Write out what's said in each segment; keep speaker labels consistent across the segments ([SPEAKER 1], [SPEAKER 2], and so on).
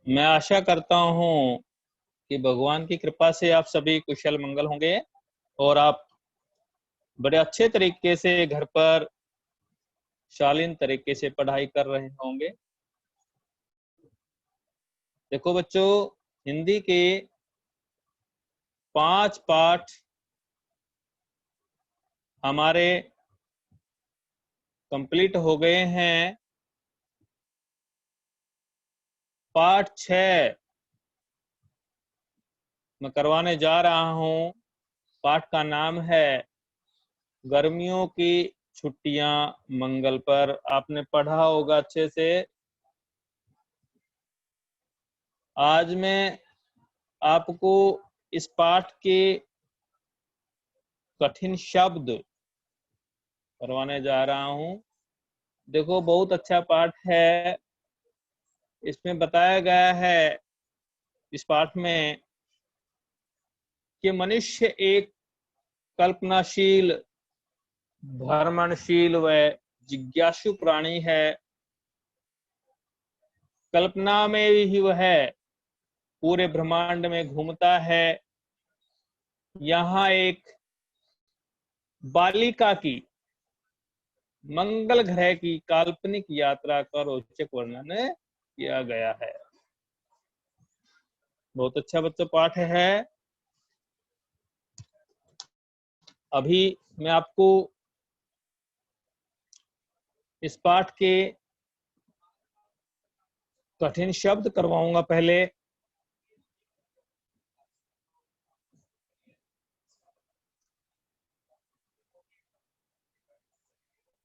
[SPEAKER 1] मैं आशा करता हूँ कि भगवान की कृपा से आप सभी कुशल मंगल होंगे और आप बड़े अच्छे तरीके से घर पर शालीन तरीके से पढ़ाई कर रहे होंगे। देखो बच्चों, हिंदी के 5 पाठ हमारे कंप्लीट हो गए हैं। पाठ 6 मैं करवाने जा रहा हूँ। पाठ का नाम है गर्मियों की छुट्टियां मंगल पर। आपने पढ़ा होगा अच्छे से। आज मैं आपको इस पाठ के कठिन शब्द करवाने जा रहा हूं। देखो, बहुत अच्छा पाठ है। इसमें बताया गया है इस पाठ में कि मनुष्य एक कल्पनाशील, भ्रमणशील व जिज्ञासु प्राणी है। कल्पना में ही वह पूरे ब्रह्मांड में घूमता है। यहाँ एक बालिका की मंगल ग्रह की काल्पनिक यात्रा का रोचक वर्णन किया गया है। बहुत अच्छा बच्चों पाठ है। अभी मैं आपको इस पाठ के कठिन शब्द करवाऊंगा। पहले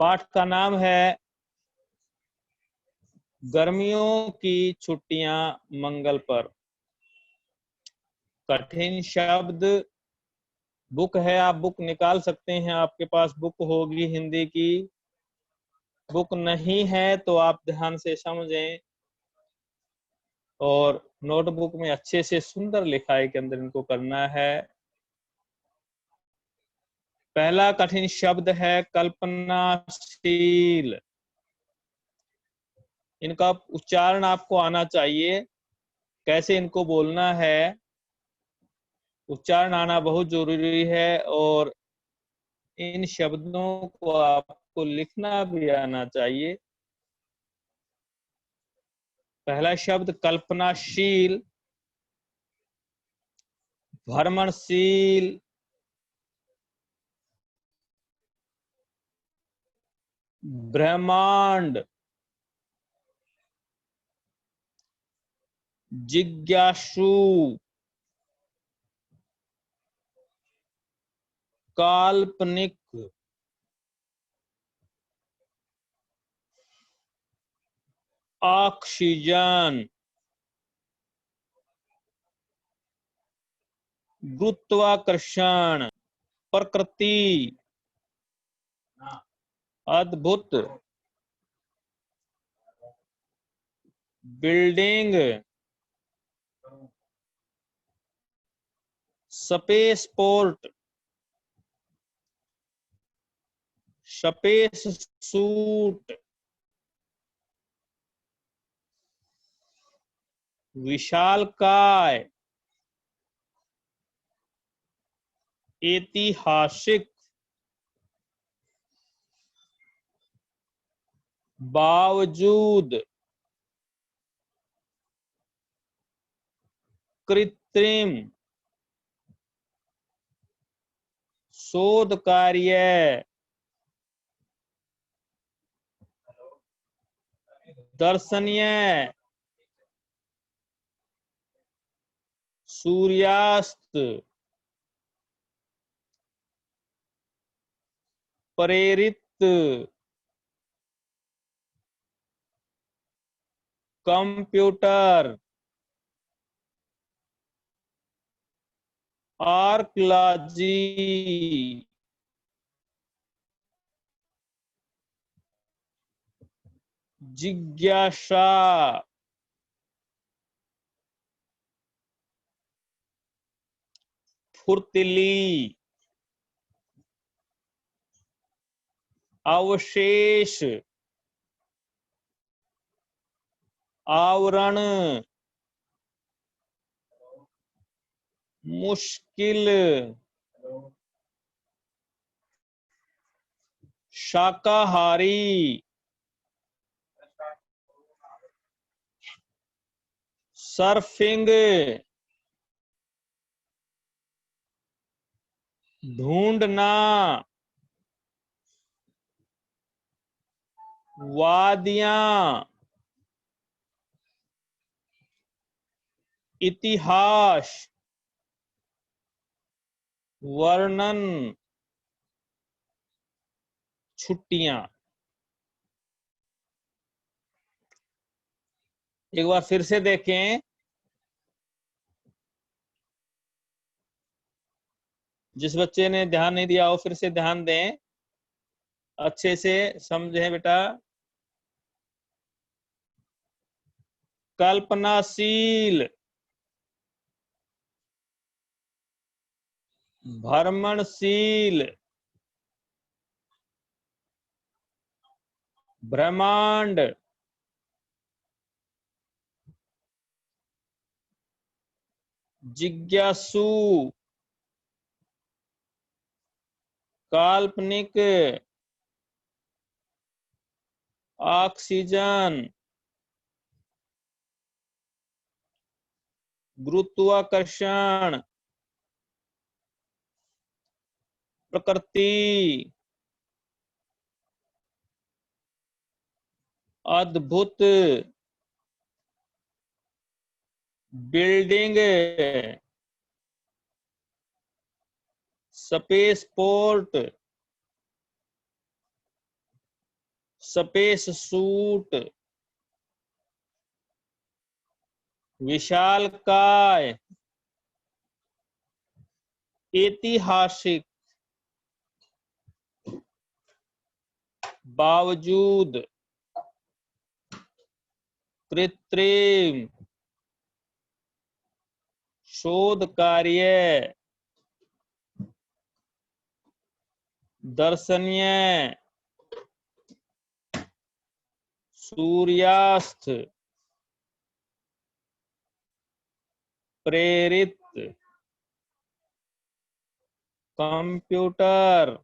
[SPEAKER 1] पाठ का नाम है गर्मियों की छुट्टियां मंगल पर। कठिन शब्द बुक है, आप बुक निकाल सकते हैं। आपके पास बुक होगी हिंदी की। बुक नहीं है तो आप ध्यान से समझें और नोटबुक में अच्छे से सुंदर लिखाई के अंदर इनको करना है। पहला कठिन शब्द है कल्पनाशील। इनका उच्चारण आपको आना चाहिए। कैसे इनको बोलना है, उच्चारण आना बहुत जरूरी है। और इन शब्दों को आपको लिखना भी आना चाहिए। पहला शब्द कल्पनाशील, भ्रमणशील, ब्रह्मांड, जिज्ञासु, काल्पनिक, ऑक्सीजन, गुरुत्वाकर्षण, प्रकृति, अद्भुत, building, space port, space suit, विशालकाय, ऐतिहासिक, बावजूद, कृत्रिम, शोध कार्य, दर्शनीय, सूर्यास्त, प्रेरित, कंप्यूटर, आर्कियोलॉजी, जिज्ञासा, फुर्तीली, अवशेष, आवरण, मुश्किल, शाकाहारी, सर्फिंग, ढूंढना, वादियां, इतिहास, वर्णन, छुट्टियां। एक बार फिर से देखें, जिस बच्चे ने ध्यान नहीं दिया हो फिर से ध्यान दें, अच्छे से समझें बेटा। कल्पनाशील, भ्रमणशील, ब्रह्मांड, जिज्ञासु, काल्पनिक, ऑक्सीजन, गुरुत्वाकर्षण, प्रकृति, अद्भुत, building, space port, space suit, विशालकाय, ऐतिहासिक, बावजूद, कृत्रिम, शोध कार्य, दर्शनीय, सूर्यास्त, प्रेरित, कंप्यूटर,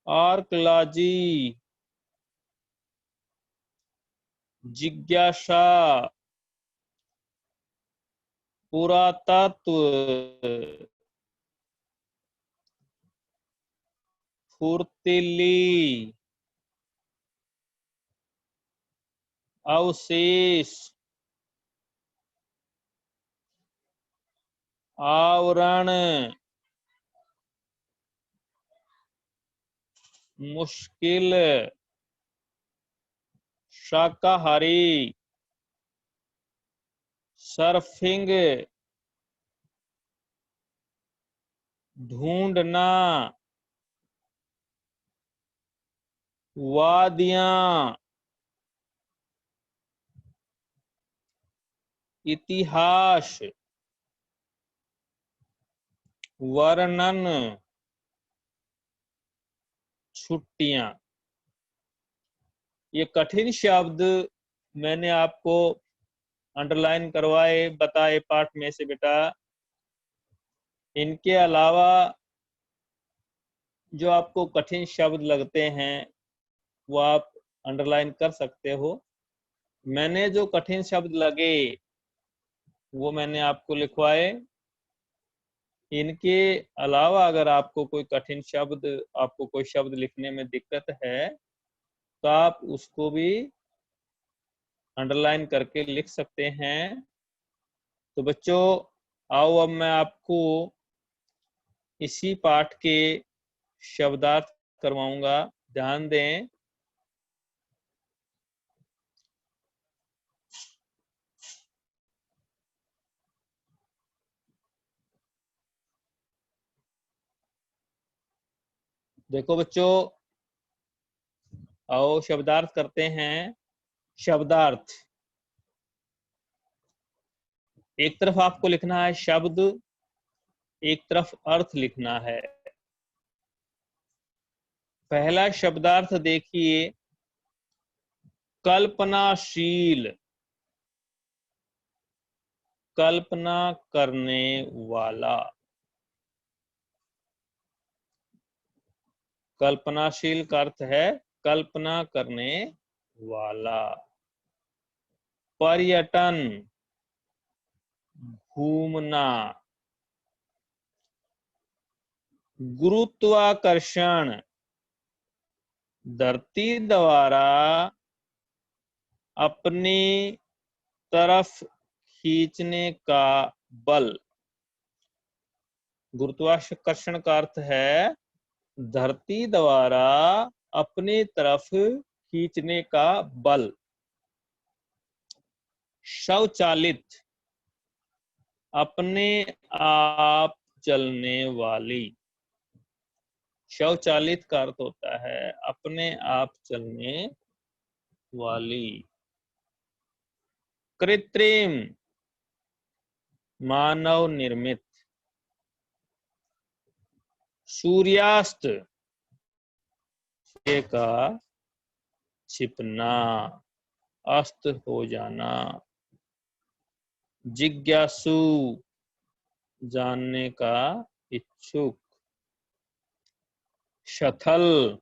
[SPEAKER 1] आर्कलॉजी, जिज्ञासा, पुरातत्व, फुर्तीली, अवशेष, आवरण, मुश्किल, शाकाहारी, सर्फिंग, ढूंढना, वादियां, इतिहास, वर्णन, छुट्टियां। ये कठिन शब्द मैंने आपको अंडरलाइन करवाए, बताए पाठ में से बेटा। इनके अलावा जो आपको कठिन शब्द लगते हैं वो आप अंडरलाइन कर सकते हो। मैंने जो कठिन शब्द लगे वो मैंने आपको लिखवाए। इनके अलावा अगर आपको कोई कठिन शब्द, आपको कोई शब्द लिखने में दिक्कत है तो आप उसको भी अंडरलाइन करके लिख सकते हैं। तो बच्चों आओ अब मैं आपको इसी पाठ के शब्दार्थ करवाऊंगा, ध्यान दें। देखो बच्चों, आओ शब्दार्थ करते हैं। शब्दार्थ, एक तरफ आपको लिखना है शब्द, एक तरफ अर्थ लिखना है। पहला शब्दार्थ देखिए, कल्पनाशील। कल्पना करने वाला। कल्पनाशील का अर्थ है कल्पना करने वाला। पर्यटन, घूमना। गुरुत्वाकर्षण, धरती द्वारा अपनी तरफ खींचने का बल। गुरुत्वाकर्षण का अर्थ है धरती द्वारा अपनी तरफ खींचने का बल। स्वचालित, अपने आप चलने वाली। स्वचालित का अर्थ होता है अपने आप चलने वाली। कृत्रिम, मानव निर्मित। सूर्यास्त, सूर्य का छिपना, अस्त हो जाना। जिज्ञासु, जानने का इच्छुक। शथल,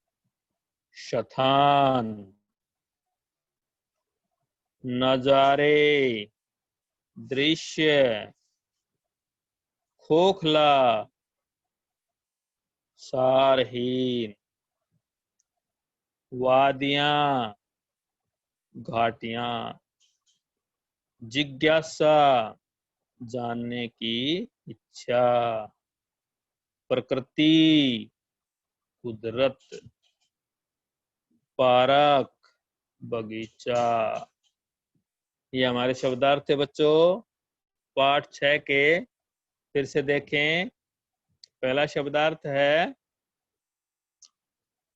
[SPEAKER 1] शतान। नजारे, दृश्य। खोखला, सारहीन। वादियां, घाटियां। जिज्ञासा, जानने की इच्छा। प्रकृति, कुदरत। पार्क, बगीचा। ये हमारे शब्दार्थ थे बच्चों। पाठ 6 के फिर से देखें। पहला शब्दार्थ है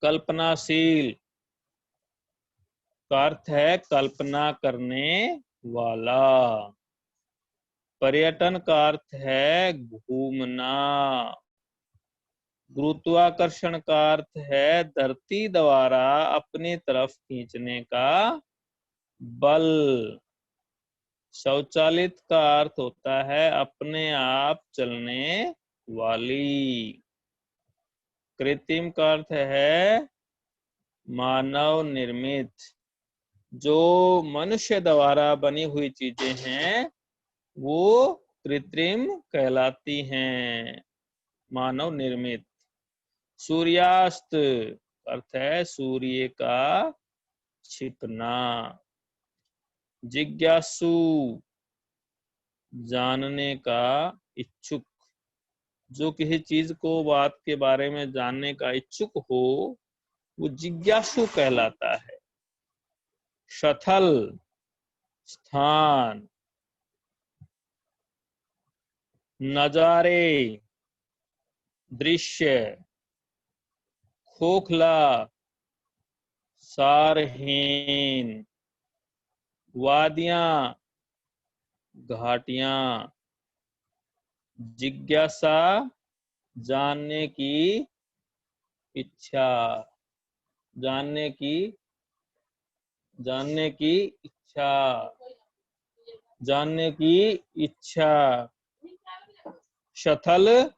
[SPEAKER 1] कल्पनाशील, का अर्थ है कल्पना करने वाला। पर्यटन का अर्थ है घूमना। गुरुत्वाकर्षण का अर्थ है धरती द्वारा अपनी तरफ खींचने का बल। स्वचालित का अर्थ होता है अपने आप चलने वाली। कृत्रिम का अर्थ है मानव निर्मित। जो मनुष्य द्वारा बनी हुई चीजें हैं वो कृत्रिम कहलाती हैं, मानव निर्मित। सूर्यास्त अर्थ है सूर्य का छिपना। जिज्ञासु, जानने का इच्छुक। जो किसी चीज को, बात के बारे में जानने का इच्छुक हो वो जिज्ञासु कहलाता है। शथल, स्थान। नजारे, दृश्य। खोखला, सारहीन। वादियां, घाटियां। जिज्ञासा, जानने की इच्छा। जानने की इच्छा। जानने की इच्छा। शथल,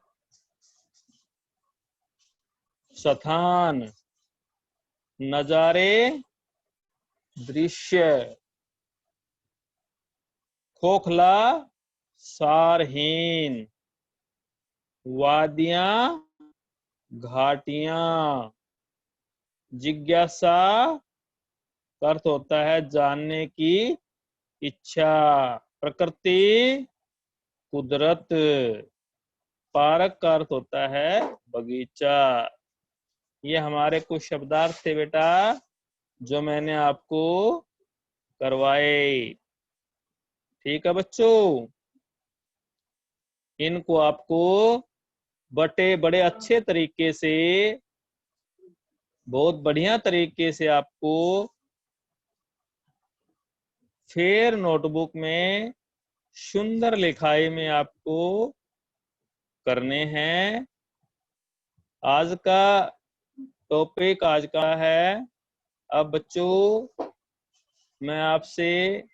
[SPEAKER 1] स्थान। नजारे, दृश्य। खोखला, सारहीन। वादियां, घाटियां। जिज्ञासा का अर्थ होता है जानने की इच्छा। प्रकृति, कुदरत। पार्क का अर्थ होता है बगीचा। ये हमारे कुछ शब्दार्थ थे बेटा जो मैंने आपको करवाए। ठीक है बच्चों, इनको आपको बड़े अच्छे तरीके से, बहुत बढ़िया तरीके से आपको फिर नोटबुक में सुंदर लिखाई में आपको करने हैं। आज का टॉपिक आज का है। अब बच्चों मैं आपसे